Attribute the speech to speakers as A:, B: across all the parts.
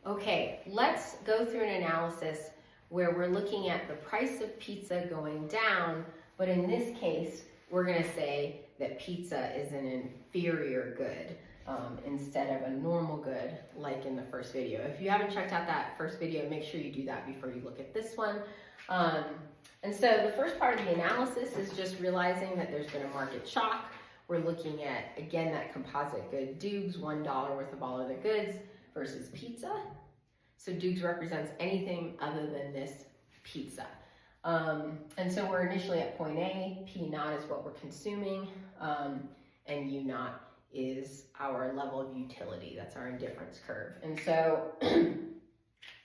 A: Okay, let's go through an analysis where we're looking at the price of pizza going down, but in this case, we're gonna say that pizza is an inferior good instead of a normal good like in the first video. If you haven't checked out that first video, make sure you do that before you look at this one. And so the first part of the analysis is just realizing that there's been a market shock. We're looking at, again, that composite good Dukes, $1 worth of all other goods versus pizza. So Dukes represents anything other than this pizza. And so we're initially at point A, P naught is what we're consuming, and U naught is our level of utility. That's our indifference curve. And so, and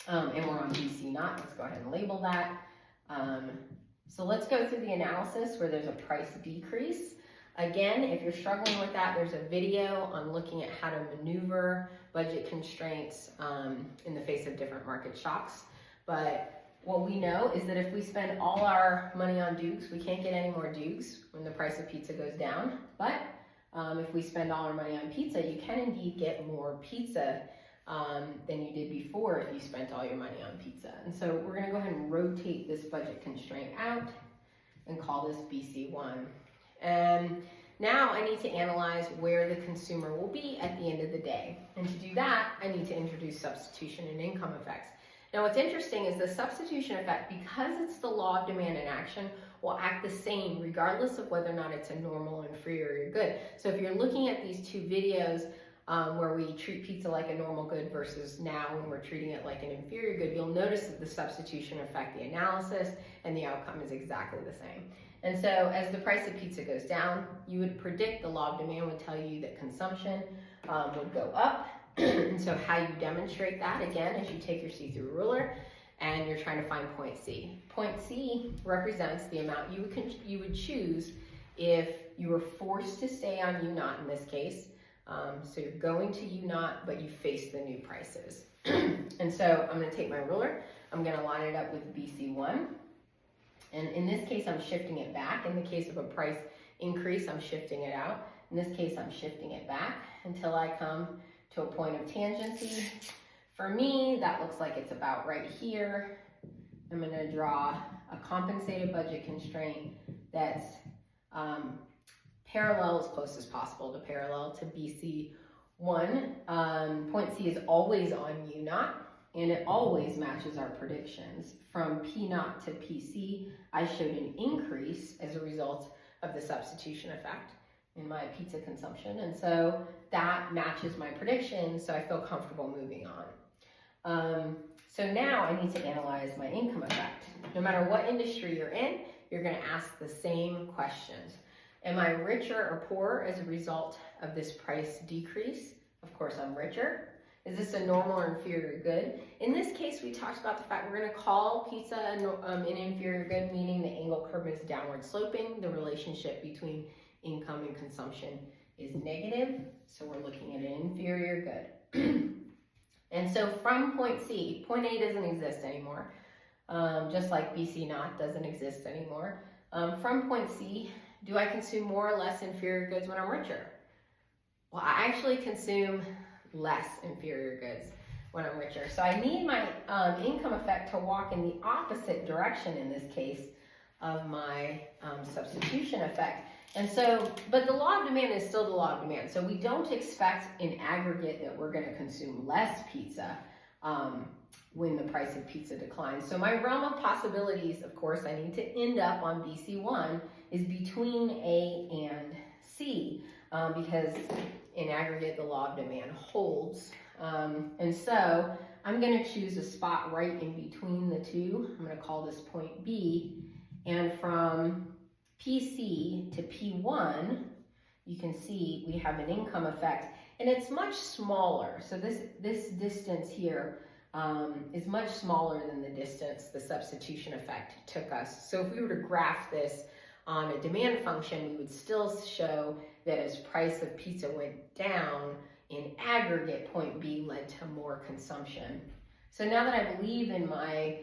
A: we're on BC naught, let's go ahead and label that. So let's go through the analysis where there's a price decrease. Again, if you're struggling with that, there's a video on looking at how to maneuver budget constraints in the face of different market shocks. But what we know is that if we spend all our money on Dukes, we can't get any more Dukes when the price of pizza goes down. But if we spend all our money on pizza, you can indeed get more pizza than you did before if you spent all your money on pizza. And so we're gonna go ahead and rotate this budget constraint out and call this BC1. And now I need to analyze where the consumer will be at the end of the day. And to do that, I need to introduce substitution and income effects. Now what's interesting is the substitution effect, because it's the law of demand in action, will act the same regardless of whether or not it's a normal or inferior good. So if you're looking at these two videos where we treat pizza like a normal good versus now when we're treating it like an inferior good, you'll notice that the substitution affect the analysis and the outcome is exactly the same. And so as the price of pizza goes down, you would predict, the law of demand would tell you that consumption would go up. And so how you demonstrate that, again, is you take your see-through ruler and you're trying to find point C. Point C represents the amount you would choose if you were forced to stay on U naught in this case. So you're going to U naught, but you face the new prices. And so I'm gonna take my ruler, I'm gonna line it up with BC1. And in this case, I'm shifting it back. In the case of a price increase, I'm shifting it out. In this case, I'm shifting it back until I come to a point of tangency. For me, that looks like it's about right here. I'm gonna draw a compensated budget constraint that's parallel as close as possible to parallel to BC1. Point C is always on U naught, and it always matches our predictions. From P naught to PC, I showed an increase as a result of the substitution effect in my pizza consumption, and so that matches my prediction, so I feel comfortable moving on. So now I need to analyze my income effect. No matter what industry you're in, you're gonna ask the same questions. Am I richer or poorer as a result of this price decrease? Of course, I'm richer. Is this a normal or inferior good? In this case, we talked about the fact we're gonna call pizza an inferior good, meaning the angle curve is downward sloping. The relationship between income and consumption is negative, so we're looking at an inferior good. And so from point C, point A doesn't exist anymore, just like BC naught doesn't exist anymore. From point C, do I consume more or less inferior goods when I'm richer? Well, I actually consume less inferior goods when I'm richer. So I need my income effect to walk in the opposite direction in this case of my substitution effect. And so, but the law of demand is still the law of demand. So we don't expect in aggregate that we're gonna consume less pizza when the price of pizza declines. So my realm of possibilities, of course, I need to end up on BC1 is between A and C because in aggregate, the law of demand holds. And so I'm gonna choose a spot right in between the two. I'm gonna call this point B. And from PC to P1, you can see we have an income effect and it's much smaller. So this distance here is much smaller than the distance the substitution effect took us. So if we were to graph this on a demand function, we would still show that as price of pizza went down, in aggregate, point B led to more consumption. So now that I believe in my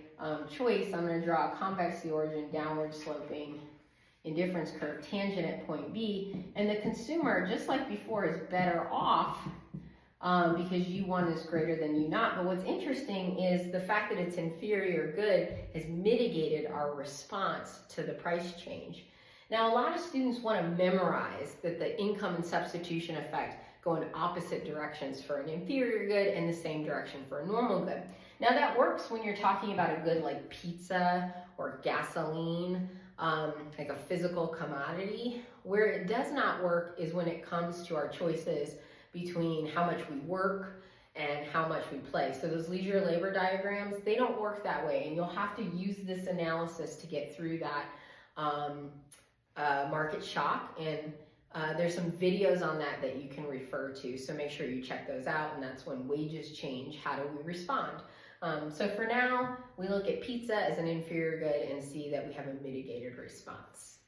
A: choice, I'm going to draw a convexity origin, downward sloping indifference curve, tangent at point B, and the consumer, just like before, is better off because U1 is greater than U0. But what's interesting is the fact that it's inferior good has mitigated our response to the price change. Now, a lot of students want to memorize that the income and substitution effect go in opposite directions for an inferior good and the same direction for a normal good. Now, that works when you're talking about a good like pizza or gasoline, like a physical commodity. Where it does not work is when it comes to our choices between how much we work and how much we play. So those leisure labor diagrams, they don't work that way, and you'll have to use this analysis to get through that market shock. And there's some videos on that that you can refer to, so make sure you check those out. And that's when wages change, how do we respond? So for now, we look at pizza as an inferior good and see that we have a mitigated response.